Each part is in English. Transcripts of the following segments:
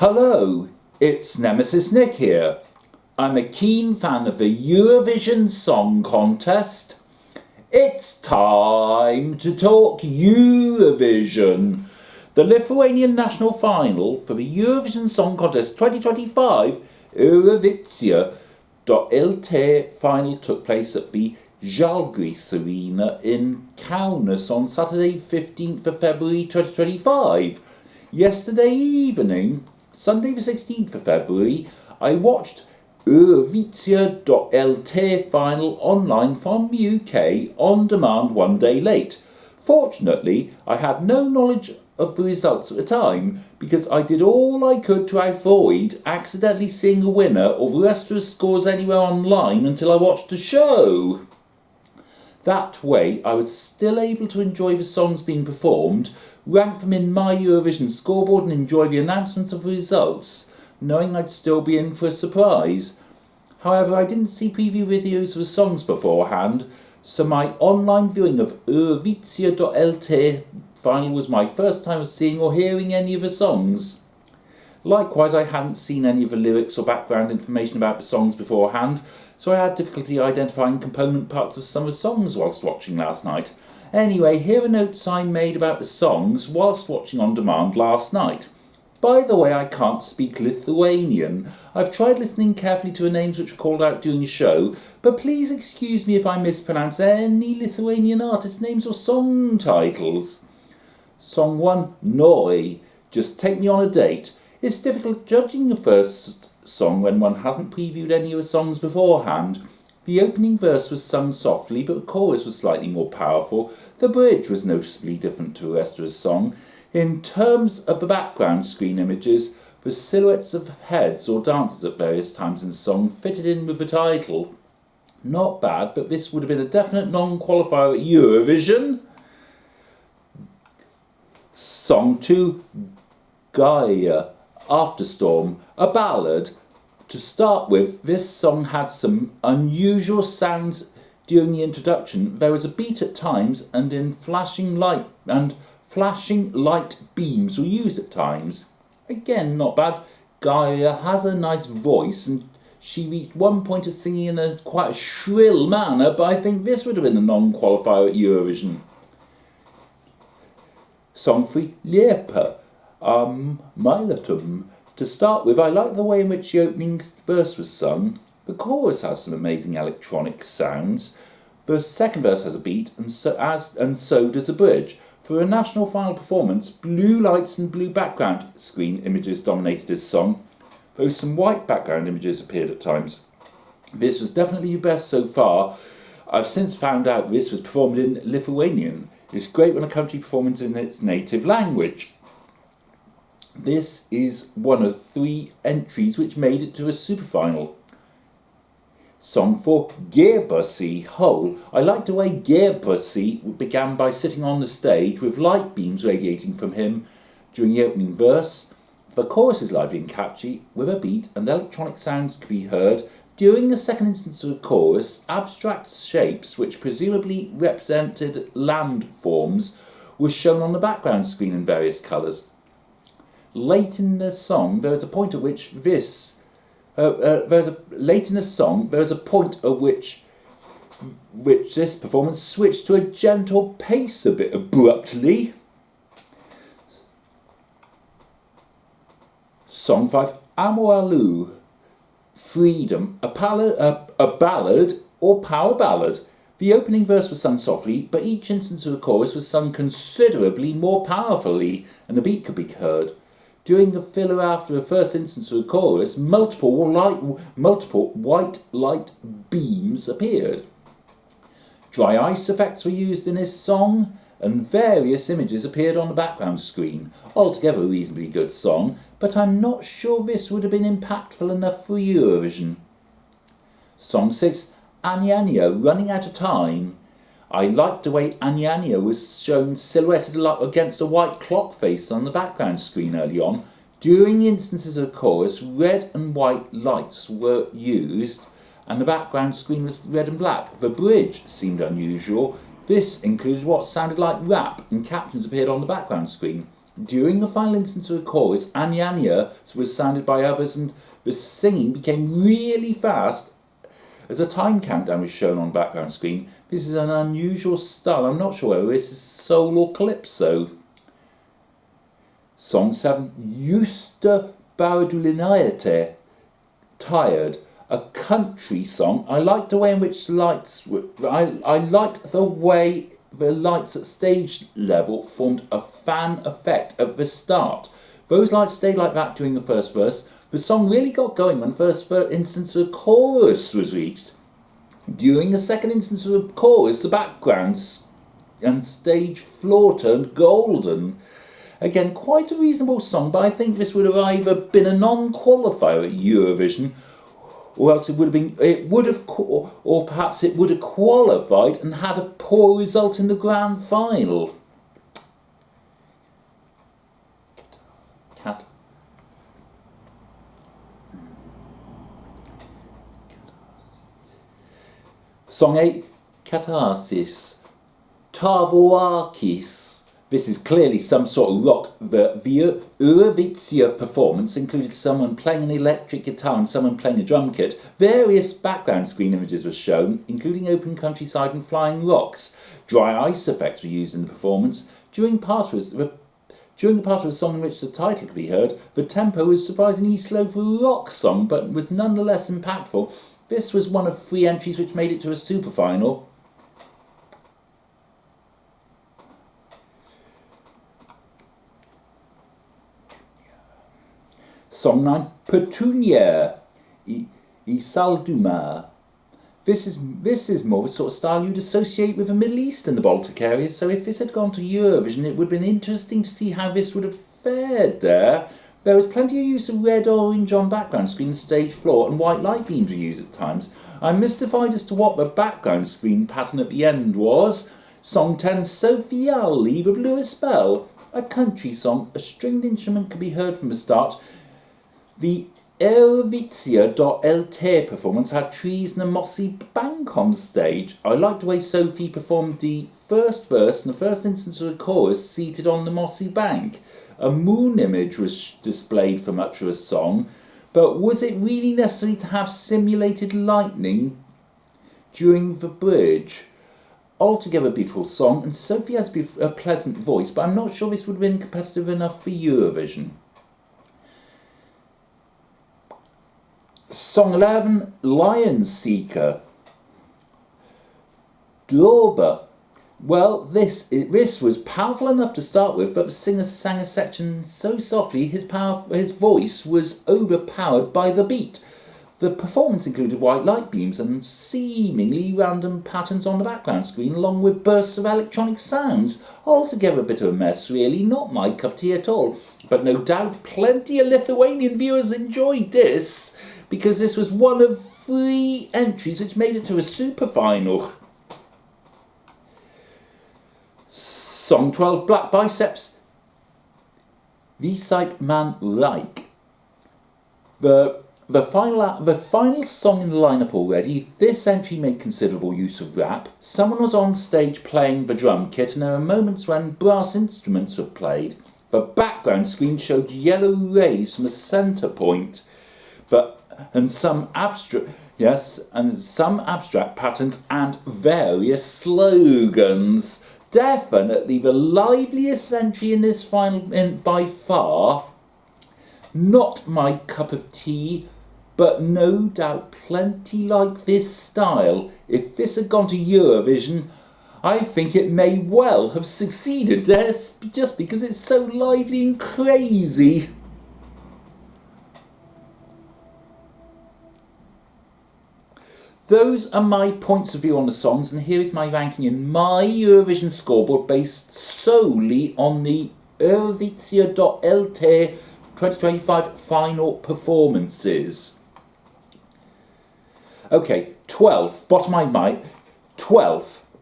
Hello, it's Nemesis Nick here. I'm a keen fan of the Eurovision Song Contest. It's time to talk Eurovision. The Lithuanian national final for the Eurovision Song Contest 2025 Eurovizija.LT final took place at the Žalgiris Arena in Kaunas on Saturday 15th of February 2025. Yesterday evening, Sunday the 16th of February, I watched Eurovizija.LT final online from the UK on demand one day late. Fortunately, I had no knowledge of the results at the time because I did all I could to avoid accidentally seeing a winner or the rest of the scores anywhere online until I watched the show. That way, I was still able to enjoy the songs being performed, rank them in My Eurovision Scoreboard and enjoy the announcements of the results, knowing I'd still be in for a surprise. However, I didn't see preview videos of the songs beforehand, so my online viewing of Eurovizija.LT final was my first time of seeing or hearing any of the songs. Likewise, I hadn't seen any of the lyrics or background information about the songs beforehand, so I had difficulty identifying component parts of some of the songs whilst watching last night. Anyway, here are notes I made about the songs whilst watching on demand last night. By the way, I can't speak Lithuanian. I've tried listening carefully to the names which were called out during the show, but please excuse me if I mispronounce any Lithuanian artist names or song titles. Song 1, Noi, Just Take Me on a Date. It's difficult judging the first song when one hasn't previewed any of the songs beforehand. The opening verse was sung softly, but the chorus was slightly more powerful. The bridge was noticeably different to the rest of the song. In terms of the background screen images, the silhouettes of heads or dancers at various times in the song fitted in with the title. Not bad, but this would have been a definite non-qualifier at Eurovision. Song 2, Gaia, Afterstorm, a ballad. To start with, this song had some unusual sounds during the introduction. There was a beat at times and flashing light beams were used at times. Again, not bad. Gaia has a nice voice and she reached one point of singing in quite a shrill manner, but I think this would have been a non-qualifier at Eurovision. Song 3, Liepa, Milatum. To start with, I like the way in which the opening verse was sung. The chorus has some amazing electronic sounds. The second verse has a beat, and so does the bridge. For a national final performance, blue lights and blue background screen images dominated this song, though some white background images appeared at times. This was definitely the best so far. I've since found out this was performed in Lithuanian. It's great when a country performs in its native language. This is one of 3 entries which made it to a super final. Song 4, Gearbussy, Hole. I liked the way Gearbussy began by sitting on the stage with light beams radiating from him during the opening verse. The chorus is lively and catchy, with a beat, and electronic sounds could be heard. During the second instance of the chorus, abstract shapes, which presumably represented landforms, were shown on the background screen in various colours. Late in the song, there is a point at which this performance switched to a gentle pace a bit abruptly. Song 5, Amoalu, Freedom, a ballad or power ballad. The opening verse was sung softly, but each instance of the chorus was sung considerably more powerfully, and the beat could be heard. During the filler after the first instance of the chorus, multiple white light beams appeared. Dry ice effects were used in this song, and various images appeared on the background screen. Altogether a reasonably good song, but I'm not sure this would have been impactful enough for Eurovision. Song 6, Anya, Running Out of Time. I liked the way Anya was shown silhouetted against a white clock face on the background screen early on. During instances of the chorus, red and white lights were used, and the background screen was red and black. The bridge seemed unusual. This included what sounded like rap, and captions appeared on the background screen. During the final instance of the chorus, Anyanya was sounded by others and the singing became really fast as a time countdown was shown on the background screen. This is an unusual style. I'm not sure whether this is soul or calypso. Song 7, Eurovizija.LT, Tired. A country song. I liked the way in which lights were, I liked the way the lights at stage level formed a fan effect at the start. Those lights stayed like that during the first verse. The song really got going when the first instance of the chorus was reached. During the second instance of the chorus, the background and stage floor turned golden. Again, quite a reasonable song, but I think this would have either been a non-qualifier at Eurovision, or else or perhaps it would have qualified and had a poor result in the grand final. Song 8, Catharsis, Tavoakis. This is clearly some sort of rock. The Eurovizija performance included someone playing an electric guitar and someone playing a drum kit. Various background screen images were shown, including open countryside and flying rocks. Dry ice effects were used in the performance. During the part of the song in which the title could be heard, the tempo was surprisingly slow for a rock song, but was nonetheless impactful. This was one of 3 entries which made it to a super final. Song 9, Petunia, I Salduma. This is more of a sort of style you'd associate with the Middle East and the Baltic area, so if this had gone to Eurovision, it would have been interesting to see how this would have fared there. There was plenty of use of red-orange on background screen and stage floor, and white light beams were used at times. I'm mystified as to what the background screen pattern at the end was. Song 10, Sophia-Lee, The Bluest Spell. A country song, a stringed instrument could be heard from the start. The Eurovizija.LT performance had trees and a mossy bank on stage. I liked the way Sophie performed the first verse and the first instance of the chorus seated on the mossy bank. A moon image was displayed for much of the song, but was it really necessary to have simulated lightning during the bridge? Altogether a beautiful song, and Sophie has a pleasant voice, but I'm not sure this would have been competitive enough for Eurovision. Song 11, Lion Seeker. Droba. Well, this was powerful enough to start with, but the singer sang a section so softly his voice was overpowered by the beat. The performance included white light beams and seemingly random patterns on the background screen, along with bursts of electronic sounds. Altogether a bit of a mess, really, not my cup of tea at all. But no doubt plenty of Lithuanian viewers enjoyed this, because this was one of 3 entries which made it to a super final. Song 12, Black Biceps, Visite Man Like. The final song in the lineup already. This entry made considerable use of rap. Someone was on stage playing the drum kit, and there were moments when brass instruments were played. The background screen showed yellow rays from a centre point, and some abstract patterns and various slogans. Definitely the liveliest entry in this final by far. Not my cup of tea, but no doubt plenty like this style. If this had gone to Eurovision, I think it may well have succeeded just because it's so lively and crazy. Those are my points of view on the songs, and here is my ranking in My Eurovision Scoreboard based solely on the Eurovizija.LT 2025 final performances. Okay, 12th,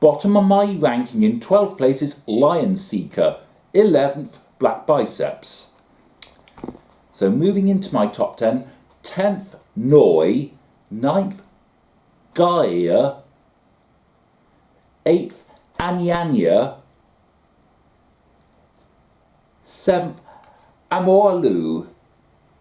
bottom of my ranking in 12th place is Lion Seeker, 11th, Black Biceps. So moving into my top 10, 10th, Noi, 9th, Gaia, 8th, Anyanya, 7th, Amorlu.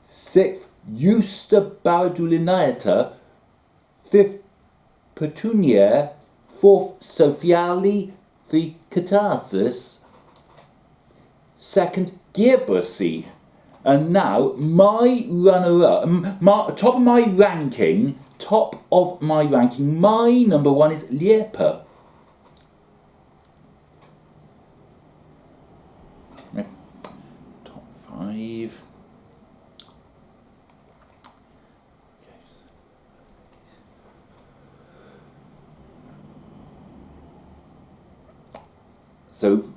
6th, Justa Baradulinaita. 5th, Petunia. 4th, Sofiali, the Catharsis. 2nd, Gearbussy. And now, my runner-up, top of my ranking, my number 1 is Liepa. Top 5.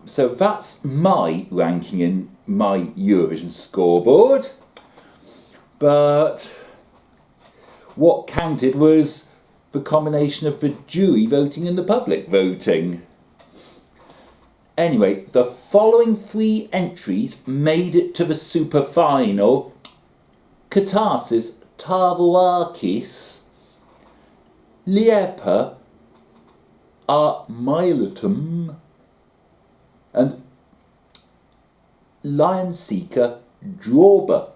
So that's my ranking in my Eurovision scoreboard. But what counted was the combination of the jury voting and the public voting. Anyway, the following 3 entries made it to the super final. Catharsis, Tavoakis, Liepa, Miletum, and Lion Seeker Drawber.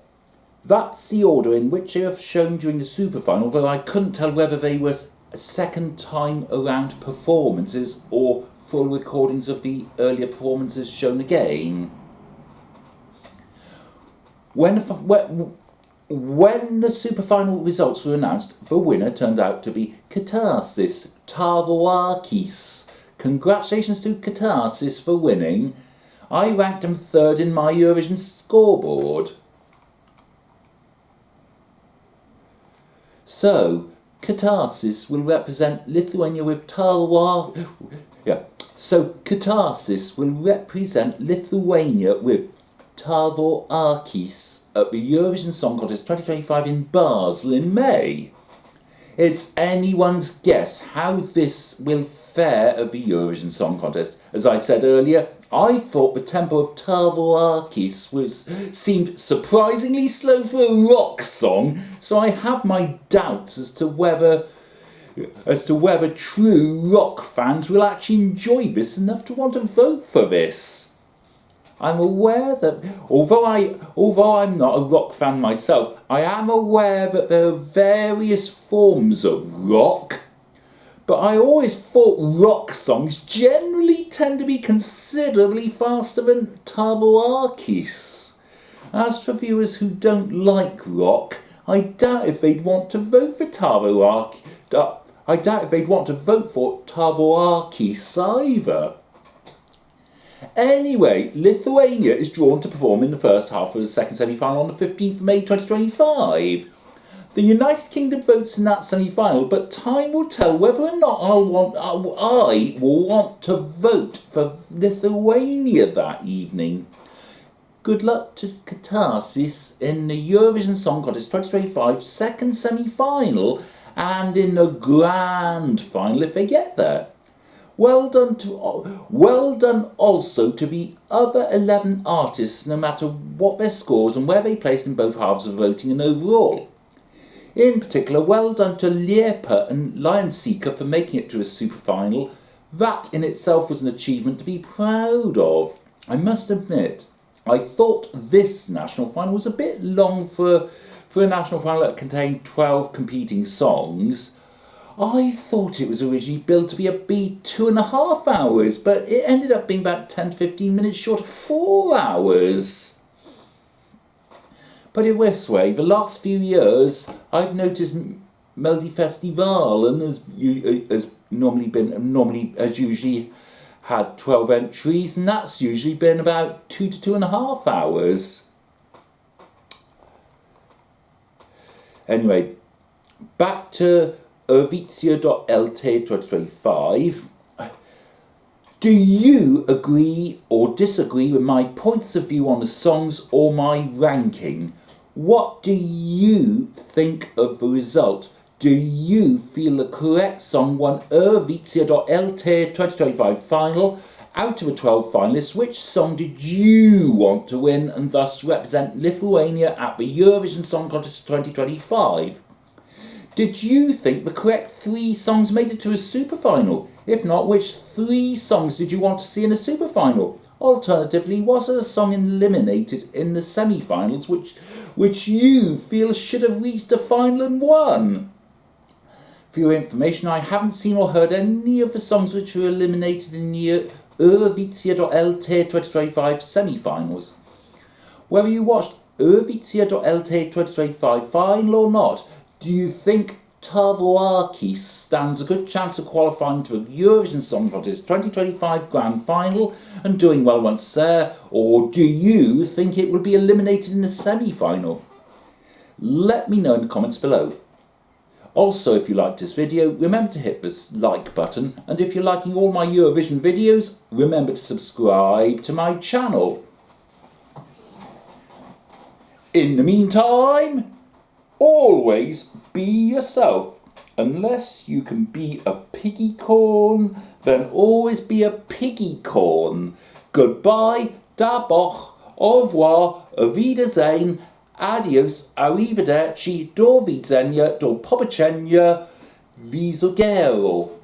That's the order in which they are shown during the super final, though I couldn't tell whether they were second time around performances or full recordings of the earlier performances shown again. When the super final results were announced, the winner turned out to be Catharsis Tavoakis. Congratulations to Catharsis for winning. I ranked him 3rd in my Eurovision scoreboard. So, Catharsis will represent Lithuania with Catharsis will represent Lithuania with Tavoakis at the Eurovision Song Contest 2025 in Basel in May. It's anyone's guess how this will fare at the Eurovision Song Contest. As I said earlier, I thought the tempo of Tavoakis seemed surprisingly slow for a rock song, so I have my doubts as to whether true rock fans will actually enjoy this enough to want to vote for this. I'm aware that, although I'm not a rock fan myself, I am aware that there are various forms of rock, but I always thought rock songs generally tend to be considerably faster than Tavoakis. As for viewers who don't like rock, I doubt if they'd want to vote for Tavoakis either. Anyway, Lithuania is drawn to perform in the first half of the second semi-final on the 15th of May 2025. The United Kingdom votes in that semi-final, but time will tell whether or not I will want to vote for Lithuania that evening. Good luck to Catharsis in the Eurovision Song Contest 2025 second semi-final and in the grand final if they get there. Well done also to the other 11 artists, no matter what their scores and where they placed in both halves of voting and overall. In particular, well done to Liepa and Lion Seeker for making it to a super final. That in itself was an achievement to be proud of. I must admit, I thought this national final was a bit long for a national final that contained 12 competing songs. I thought it was originally billed to be a beat 2.5 hours, but it ended up being about 10 to 15 minutes short of 4 hours. Put it this way, the last few years I've noticed Melody Festival and has usually had 12 entries, and that's usually been about 2 to 2.5 hours. Anyway, back to Eurovizija.LT 2025. Do you agree or disagree with my points of view on the songs or my ranking? What do you think of the result? Do you feel the correct song won Eurovizija.LT 2025 final? Out of the 12 finalists, which song did you want to win and thus represent Lithuania at the Eurovision Song Contest 2025? Did you think the correct 3 songs made it to a super final? If not, which 3 songs did you want to see in a super final? Alternatively, was there a song eliminated in the semi-finals which you feel should have reached the final and won? For your information, I haven't seen or heard any of the songs which were eliminated in the Eurovizija.LT 2025 semi-finals. Whether you watched Eurovizija.LT 2025 final or not, do you think Tavoaki stands a good chance of qualifying to the Eurovision Song Contest 2025 Grand Final and doing well once there, or do you think it will be eliminated in the semi-final? Let me know in the comments below. Also, if you liked this video, remember to hit this like button, and if you're liking all my Eurovision videos, remember to subscribe to my channel. In the meantime, always be yourself. Unless you can be a piggy corn, then always be a piggy corn. Goodbye, da boch, au revoir, auf Wiedersehen, adios, arrivederci, do widzenia, do pobacenia, visogero.